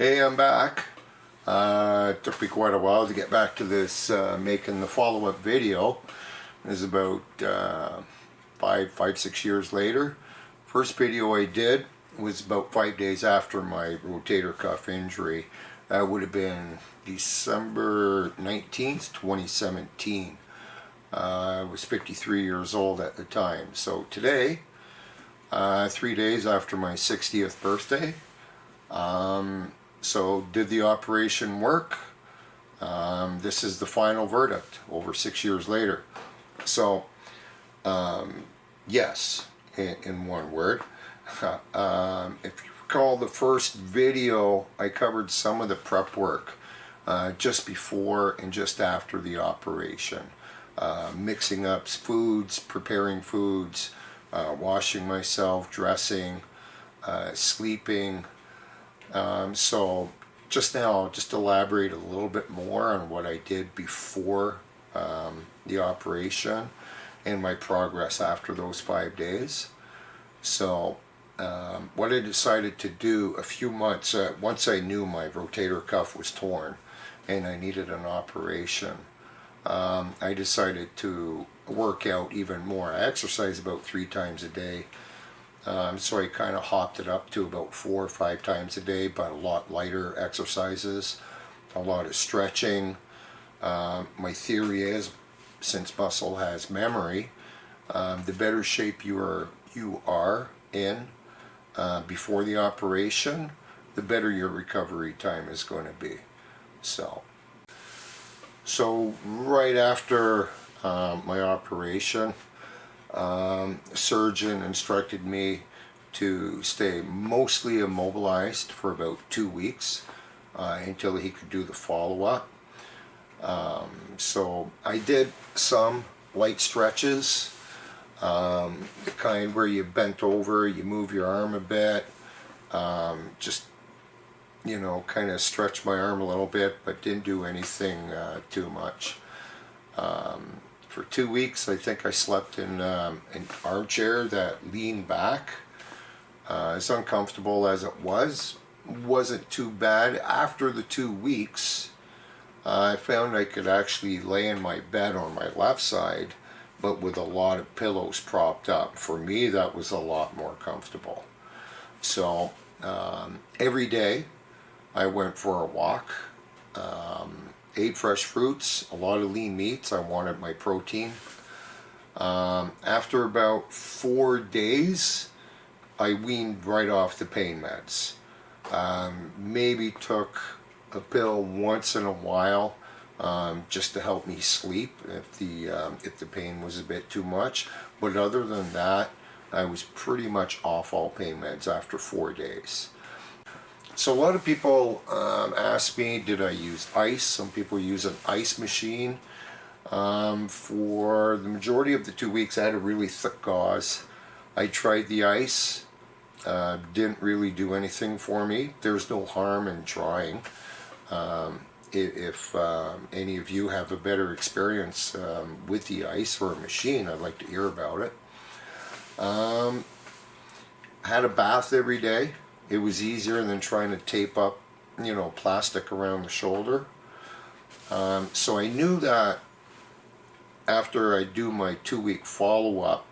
Hey, I'm back. It took me quite a while to get back to this making the follow-up video. It was about 6 years later. First video I did was about 5 days after my rotator cuff injury. That would have been December 19th, 2017. I was 53 years old at the time. So today, 3 days after my 60th birthday, so did the operation work? This is the final verdict over 6 years later. So yes, in one word. If you recall the first video, I covered some of the prep work just before and just after the operation. Mixing up foods, preparing foods, washing myself, dressing, sleeping. So just now I'll just elaborate a little bit more on what I did before the operation and my progress after those 5 days. So what I decided to do a few months, once I knew my rotator cuff was torn and I needed an operation, I decided to work out even more. I exercise about 3 times a day. So I kind of hopped it up to about 4 or 5 times a day, but a lot lighter exercises, a lot of stretching. My theory is, since muscle has memory, the better shape you are in before the operation, the better your recovery time is going to be. So right after my operation, the surgeon instructed me to stay mostly immobilized for about 2 weeks until he could do the follow-up. So I did some light stretches, the kind where you bent over, you move your arm a bit, just, you know, kind of stretch my arm a little bit, but didn't do anything too much. For 2 weeks, I think I slept in an armchair that leaned back. As uncomfortable as it wasn't too bad. After the 2 weeks, I found I could actually lay in my bed on my left side, but with a lot of pillows propped up. For me, that was a lot more comfortable. So every day, I went for a walk. Ate fresh fruits, a lot of lean meats. I wanted my protein. After about 4 days, I weaned right off the pain meds. Maybe took a pill once in a while just to help me sleep if the pain was a bit too much. But other than that, I was pretty much off all pain meds after 4 days. So a lot of people ask me, did I use ice? Some people use an ice machine. For the majority of the 2 weeks, I had a really thick gauze. I tried the ice. Didn't really do anything for me. There's no harm in trying. If any of you have a better experience with the ice or a machine, I'd like to hear about it. I had a bath every day. It was easier than trying to tape up, you know, plastic around the shoulder. So I knew that after I do my 2-week follow-up,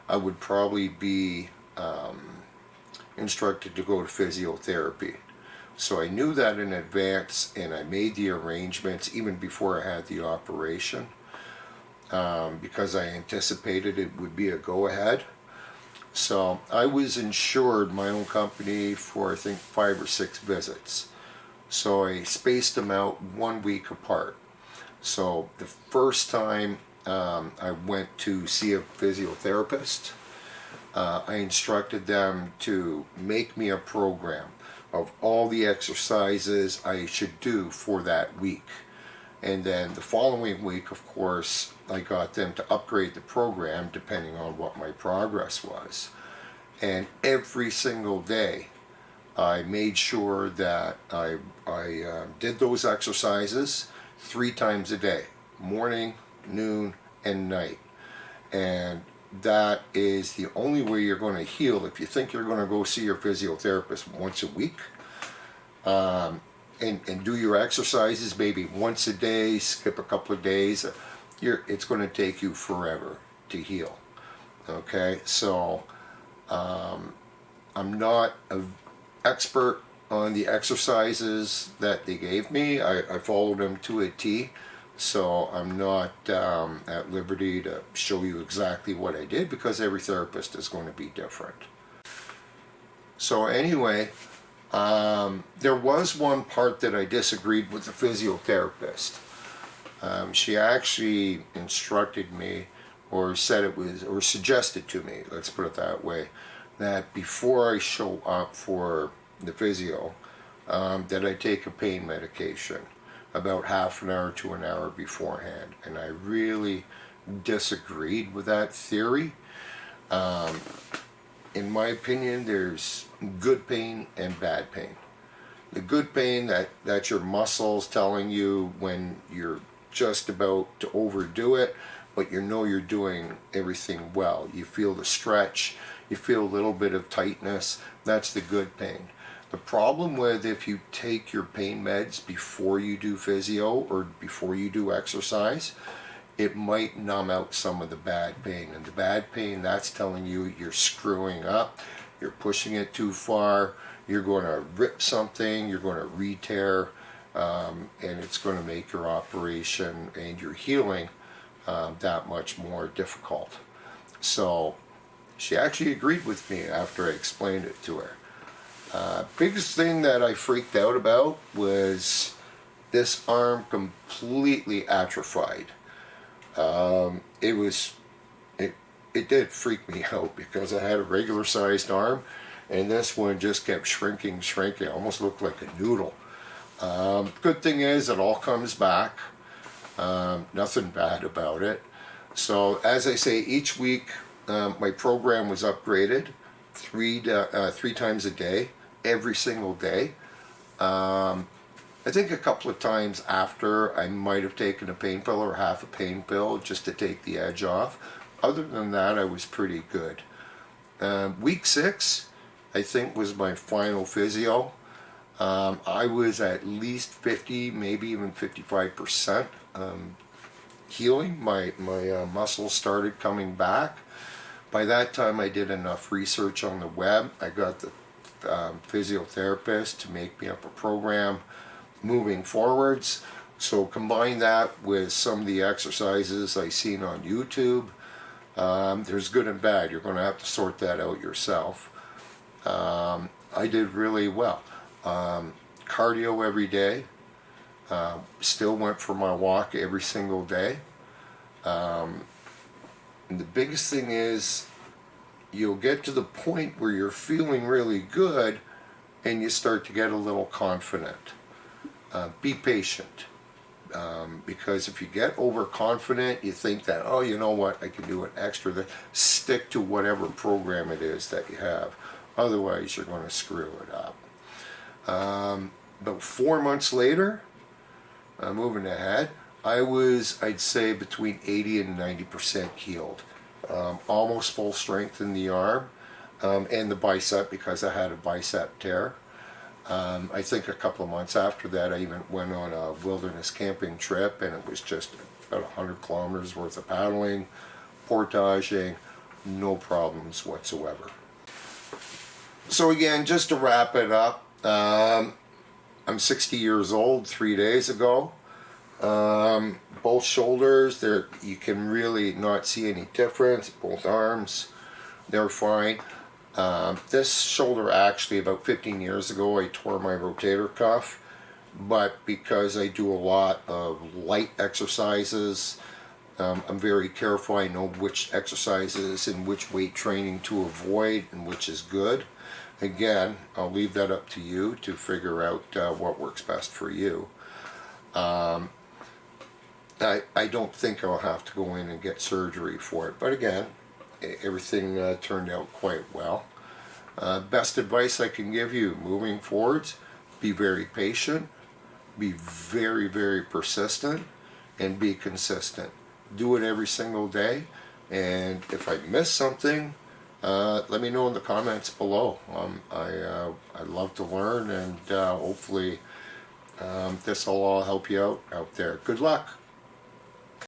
I would probably be instructed to go to physiotherapy. So I knew that in advance, and I made the arrangements even before I had the operation, because I anticipated it would be a go-ahead. So I was insured, my own company, for I think 5 or 6 visits. So I spaced them out 1 week apart. So the first time I went to see a physiotherapist, I instructed them to make me a program of all the exercises I should do for that week. And then the following week, of course, I got them to upgrade the program depending on what my progress was. And every single day, I made sure that I did those exercises 3 times a day, morning, noon, and night. And that is the only way you're going to heal. If you think you're going to go see your physiotherapist once a week, and do your exercises maybe once a day, skip a couple of days, it's going to take you forever to heal. Okay, so I'm not an expert on the exercises that they gave me. I followed them to a T, so I'm not at liberty to show you exactly what I did because every therapist is going to be different. So anyway, there was one part that I disagreed with the physiotherapist. She actually instructed me, or said it was, or suggested to me, let's put it that way, that before I show up for the physio, that I take a pain medication about half an hour to an hour beforehand. And I really disagreed with that theory. In my opinion, there's good pain and bad pain. The good pain, that's your muscles telling you when you're just about to overdo it, but you know you're doing everything well. You feel the stretch, you feel a little bit of tightness. That's the good pain. The problem with if you take your pain meds before you do physio or before you do exercise, it might numb out some of the bad pain. And the bad pain, that's telling you you're screwing up, you're pushing it too far, you're going to rip something, you're going to re-tear, and it's going to make your operation and your healing that much more difficult. So she actually agreed with me after I explained it to her. Biggest thing that I freaked out about was this arm completely atrophied. It did freak me out because I had a regular sized arm and this one just kept shrinking, almost looked like a noodle. Good thing is it all comes back. Nothing bad about it. So as I say, each week my program was upgraded three times a day, every single day. I think a couple of times after I might have taken a pain pill or half a pain pill just to take the edge off. Other than that, I was pretty good. Week 6, I think, was my final physio. I was at least 50, maybe even 55% healing. My muscles started coming back. By that time, I did enough research on the web. I got the physiotherapist to make me up a program moving forwards. So combine that with some of the exercises I seen on YouTube. There's good and bad. You're going to have to sort that out yourself. I did really well. Cardio every day. Still went for my walk every single day. And the biggest thing is you'll get to the point where you're feeling really good and you start to get a little confident. Be patient. Because if you get overconfident, you think that, oh, you know what, I can do an extra. Stick to whatever program it is that you have. Otherwise, you're going to screw it up. About 4 months later, moving ahead, I was, I'd say, between 80 and 90% healed. Almost full strength in the arm and the bicep because I had a bicep tear. I think a couple of months after that, I even went on a wilderness camping trip, and it was just about 100 kilometers worth of paddling, portaging, no problems whatsoever. So again, just to wrap it up, I'm 60 years old 3 days ago. Both shoulders, you can really not see any difference. Both arms, they're fine. This shoulder, actually, about 15 years ago, I tore my rotator cuff, but because I do a lot of light exercises, I'm very careful. I know which exercises and which weight training to avoid and which is good. Again, I'll leave that up to you to figure out what works best for you. I don't think I'll have to go in and get surgery for it, but again, everything turned out quite well. Best advice I can give you moving forwards, be very patient, be very, very persistent, and be consistent. Do it every single day, and if I miss something, let me know in the comments below. I'd love to learn, and hopefully this will all help you out there. Good luck.